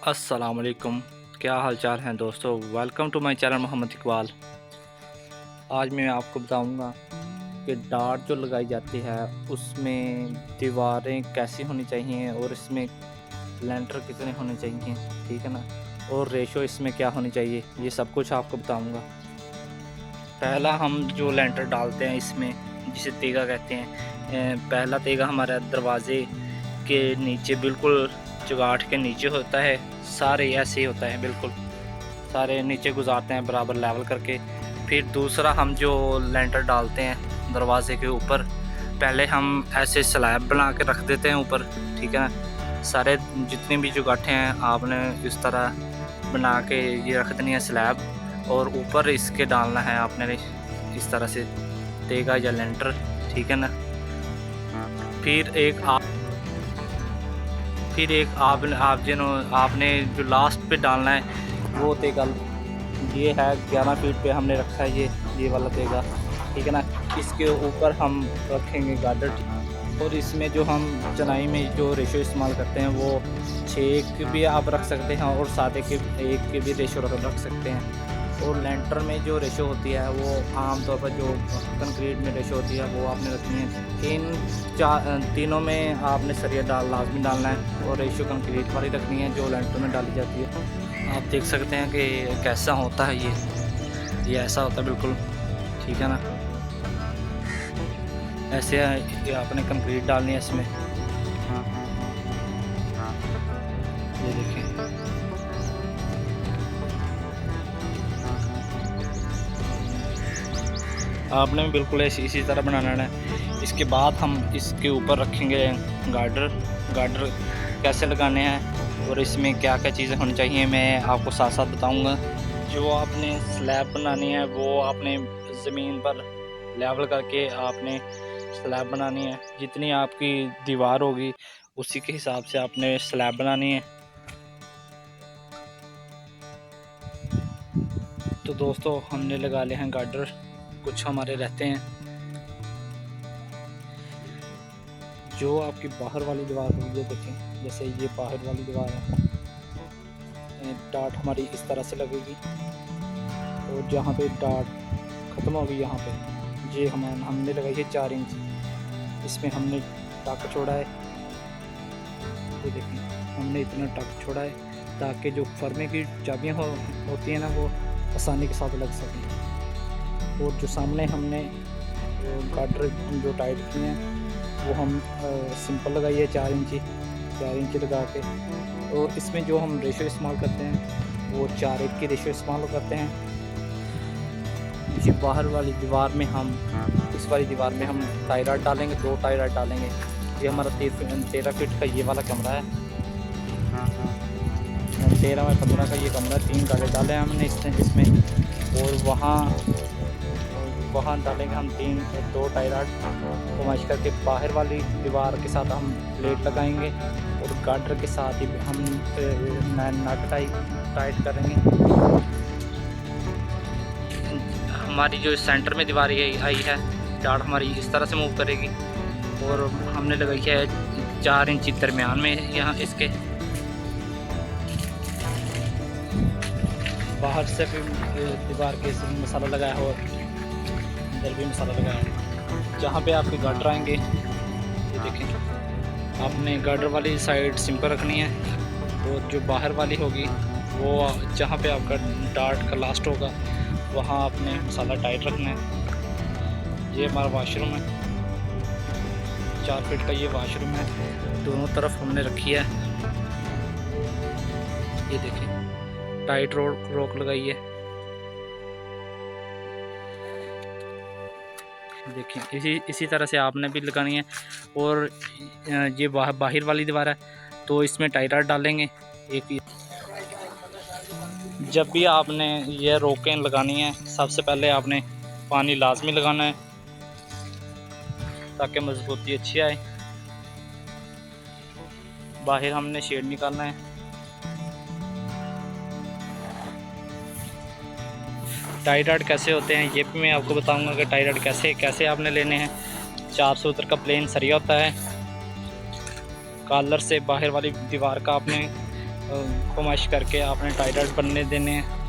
अस्सलाम वालेकुम, क्या हाल चाल हैं दोस्तों। Welcome to my channel Mohammad Iqbal. आज मैं आपको बताऊंगा कि डार्ट जो लगाई जाती है उसमें दीवारें कैसी होनी चाहिए और इसमें लेंटर कितने होने चाहिए, ठीक है ना, और रेशो इसमें क्या होनी चाहिए, ये सब कुछ आपको बताऊंगा। पहला हम जो लेंटर डालते हैं इसमें, जिसे तेगा कहते हैं, पहला तेगा हमारा दरवाजे के नीचे बिल्कुल चुगाठ के नीचे होता है। सारे ऐसे ही होता है, बिल्कुल सारे नीचे गुजारते हैं बराबर लेवल करके। फिर दूसरा हम जो लेंटर डालते हैं दरवाजे के ऊपर, पहले हम ऐसे स्लैब बना के रख देते हैं ऊपर, ठीक है ना। सारे जितने भी चुगाठे हैं आपने इस तरह बना के ये रख देनी है स्लैब, और ऊपर इसके डालना है आपने इस तरह से तेगा या लेंटर, ठीक है ना। फिर एक आपने जो लास्ट पे डालना है वो तेगा, ये है 11 फीट पे हमने रखा है ये वाला तेगा, ठीक है ना। इसके ऊपर हम रखेंगे गार्डर, और इसमें जो हम चनाई में जो रेशो इस्तेमाल करते हैं वो 6 के भी आप रख सकते हैं और 7 के 1 के भी रेशो रख सकते हैं। और लेंटर में जो रेशो होती है वो आमतौर पर जो कंक्रीट में रेशो होती है वो आपने रखनी है। तीनों में आपने सरिया लाजमी डालना है, और रेशो कंक्रीट वाली रखनी है जो लेंटर में डाली जाती है। आप देख सकते हैं कि कैसा होता है ये ऐसा होता है बिल्कुल, ठीक है ना। ऐसे ये आपने कंक्रीट डालनी है इसमें, ये देखें। आपने बिल्कुल इसी तरह बनाना है। इसके बाद हम इसके ऊपर रखेंगे गार्डर कैसे लगाने हैं और इसमें क्या क्या चीज़ें होनी चाहिए मैं आपको साथ साथ बताऊंगा। जो आपने स्लैब बनानी है वो आपने ज़मीन पर लेवल करके आपने स्लैब बनानी है। जितनी आपकी दीवार होगी उसी के हिसाब से आपने स्लैब बनानी है। तो दोस्तों हमने लगा लिए हैं गार्डर, कुछ हमारे रहते हैं। जो आपकी बाहर वाली दीवार होगी, ये देखें, जैसे ये बाहर वाली दीवार है, डार्ट हमारी इस तरह से लगेगी, और जहाँ पे डार्ट ख़त्म होगी यहाँ पे ये हमने लगाई है 4 इंच। इसमें हमने टक छोड़ा है, ये देखें, हमने इतना टक छोड़ा है ताकि जो फरमे की चाबियाँ होती हैं ना वो आसानी के साथ लग सकें। और जो सामने हमने गार्डर जो टाइट किए हैं वो हम सिंपल लगाई है 4 इंची लगा के। और इसमें जो हम रेशो इस्तेमाल करते हैं वो 4:1 की रेशो इस्तेमाल करते हैं। इसी बाहर वाली दीवार में हम इस वाली दीवार में हम टाई रॉड डालेंगे, 2 टाई रॉड डालेंगे। ये हमारा 13 फीट का ये वाला कमरा है, 13 बाई 15 का ये कमरा, 3 गाड़े डाले हैं हमने इसमें। और वहाँ डालेंगे हम 2 टाई रॉड को मैच करके बाहर वाली दीवार के साथ हम प्लेट लगाएंगे, और गार्डर के साथ ही हम नट टाइट करेंगे। हमारी जो सेंटर में दीवार आई है, डार्ट हमारी इस तरह से मूव करेगी, और हमने लगाई है 4 इंच दरमियान में यहाँ इसके। बाहर से भी दीवार के मसाला लगाया हो, अंदर भी मसाला लगाया है। जहाँ पे आपके गार्डर आएंगे, ये देखें, आपने गार्डर वाली साइड सिंपल रखनी है, और जो बाहर वाली होगी वो जहाँ पे आपका डार्ट का लास्ट होगा वहाँ आपने मसाला टाइट रखना है। ये हमारा वाशरूम है, 4 फीट का ये वाशरूम है, दोनों तरफ हमने रखी है। ये देखें, टाइट रोक लगाई है, देखिए इसी तरह से आपने भी लगानी है। और ये बाहर वाली दीवार है तो इसमें टाई रॉड डालेंगे एक। जब भी आपने ये रोकें लगानी है, सबसे पहले आपने पानी लाजमी लगाना है ताकि मजबूती अच्छी आए। बाहर हमने शेड निकालना है। टाई रॉड कैसे होते हैं ये भी मैं आपको बताऊंगा कि टाई रॉड कैसे आपने लेने हैं। 400 मीटर का प्लेन सरिया होता है, कॉलर से बाहर वाली दीवार का आपने घुमाइश करके आपने टाई डाट बनने देने हैं।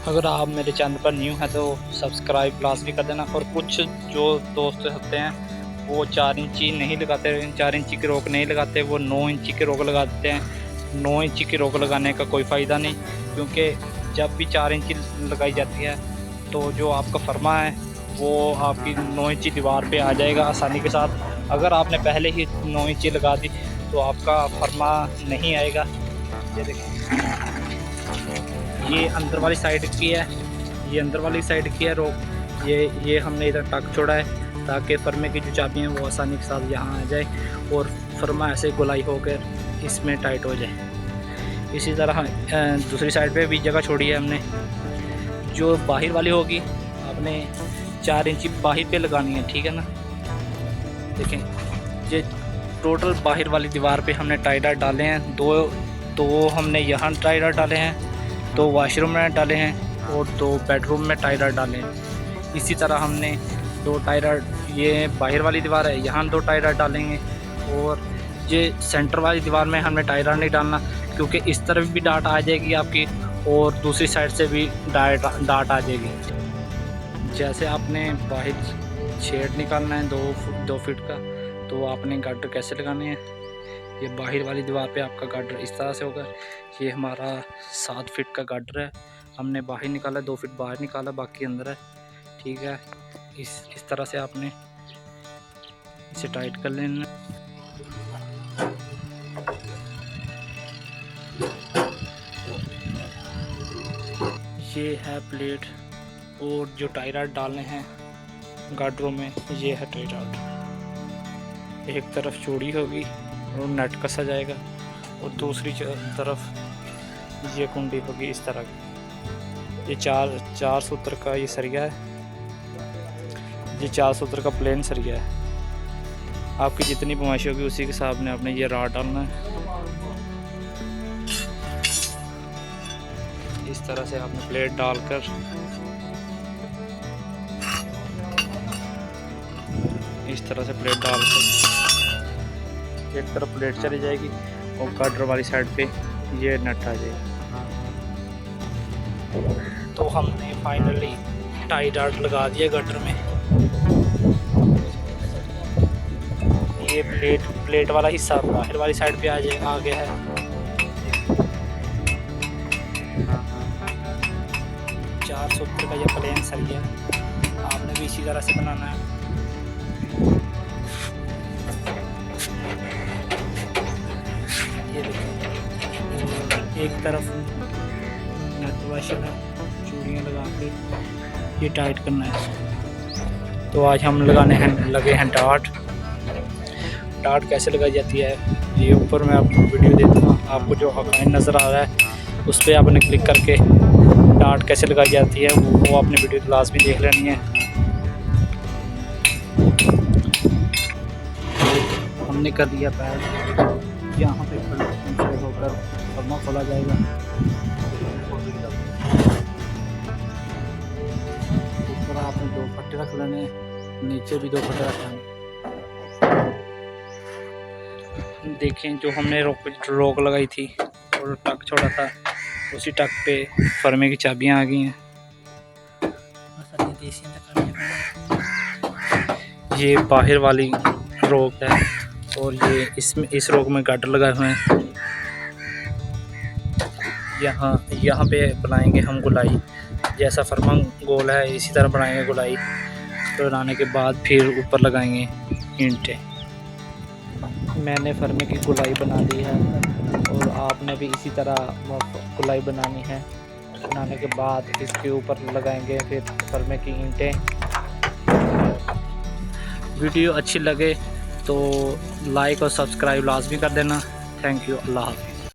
अगर आप मेरे चैनल पर न्यू हैं तो सब्सक्राइब लाजमी कर देना। और कुछ जो दोस्त होते हैं वो 4 इंची नहीं लगाते, 4 इंची की रोक नहीं लगाते, वो 9 इंची की रोक लगा देते हैं। 9 इंची की रोक लगाने का कोई फ़ायदा नहीं, क्योंकि जब भी 4 इंची लगाई जाती है तो जो आपका फरमा है वो आपकी 9 इंची दीवार पे आ जाएगा आसानी के साथ। अगर आपने पहले ही 9 इंची लगा दी तो आपका फरमा नहीं आएगा। ये देखिए, ये अंदर वाली साइड की है, ये अंदर वाली साइड की है रोक। ये हमने इधर टक छोड़ा है ताकि फर्मे की जो चाबी हैं वो आसानी के साथ यहाँ आ जाए और फर्मा ऐसे गोलाई होकर इसमें टाइट हो जाए। इसी तरह दूसरी साइड पे भी जगह छोड़ी है हमने। जो बाहर वाली होगी आपने 4 इंची बाहर पे लगानी है, ठीक है ना। देखें, ये टोटल बाहर वाली दीवार पे हमने टाई डाट डाले हैं। दो हमने यहाँ टाई डाट डाले हैं, 2 वॉशरूम में डाले हैं और 2 बेडरूम में टाई डाट डाले हैं। इसी तरह हमने 2 टाई डाट, ये बाहर वाली दीवार है, यहाँ 2 टाई डाट डालेंगे। और ये सेंटर वाली दीवार में हमने टाई डाट नहीं डालना, क्योंकि इस तरफ भी डाट आ जाएगी आपकी और दूसरी साइड से भी डाट आ जाएगी। जैसे आपने बाहर शेड निकालना है 2 फीट का, तो आपने गार्डर कैसे लगाने हैं। ये बाहर वाली दीवार पे आपका गार्डर इस तरह से होगा। ये हमारा 7 फीट का गार्डर है, हमने बाहर निकाला, 2 फीट बाहर निकाला, बाकी अंदर है, ठीक है। इस तरह से आपने इसे टाइट कर लेना। ये है प्लेट और जो टाई डाट डालने हैं गार्डरों में, ये है टाई डाट। एक तरफ चौड़ी होगी और नेट कसा जाएगा और दूसरी तरफ ये कुंडी होगी इस तरह की। ये चार सूत्र का ये सरिया है, ये 4 सूत्र का प्लेन सरिया है। आपकी जितनी पैमाइश होगी उसी के हिसाब में आपने ये राड डालना है। इस तरह से आपने प्लेट डालकर इस तरह से प्लेट डालकर एक तरफ प्लेट चली जाएगी और गार्डर वाली साइड पे ये नट आ जाएगी। तो हमने फाइनली टाई डाट लगा दिया गार्डर में। ये प्लेट वाला हिस्सा बाहर वाली साइड पे आ गया है। 4 सूत्र का ये प्लेन सरिया आपने भी इसी तरह से बनाना है। ये देखिए, एक तरफ नट वॉशर है, चूड़ियाँ लगा के ये टाइट करना है। तो आज हम लगे हैं डाट कैसे लगाई जाती है। ये ऊपर मैं आपको वीडियो दे दूँगा, आपको जो आइकन नज़र आ रहा है उस पर आपने क्लिक करके डाट कैसे लगाई जाती है वो आपने वीडियो क्लास भी देख लेनी है। हमने कर दिया पैर, यहाँ पे होकर फर्मा खोला जाएगा। ऊपर आपने 2 फट्टे रख लेने, नीचे भी 2 फट्टे रखने। देखें, जो हमने रोक लगाई थी और टक छोड़ा था, उसी टक पे फर्मे की चाबियां आ गई हैं। ये बाहर वाली रोक है और ये इस रोक में गार्डर लगाए हुए हैं। यहाँ पे बनाएंगे हम गुलाई, जैसा फर्मा गोल है इसी तरह बनाएंगे गुलाई। तो बनाने के बाद फिर ऊपर लगाएंगे ईंटें। मैंने फर्मे की गुलाई बना ली है और आपने भी इसी तरह गुलाई बनानी है। बनाने के बाद इसके ऊपर लगाएंगे फिर फर्मे की ईंटें। वीडियो अच्छी लगे तो लाइक और सब्सक्राइब लाजमी कर देना। Thank you. अल्लाह हाफ़िज़।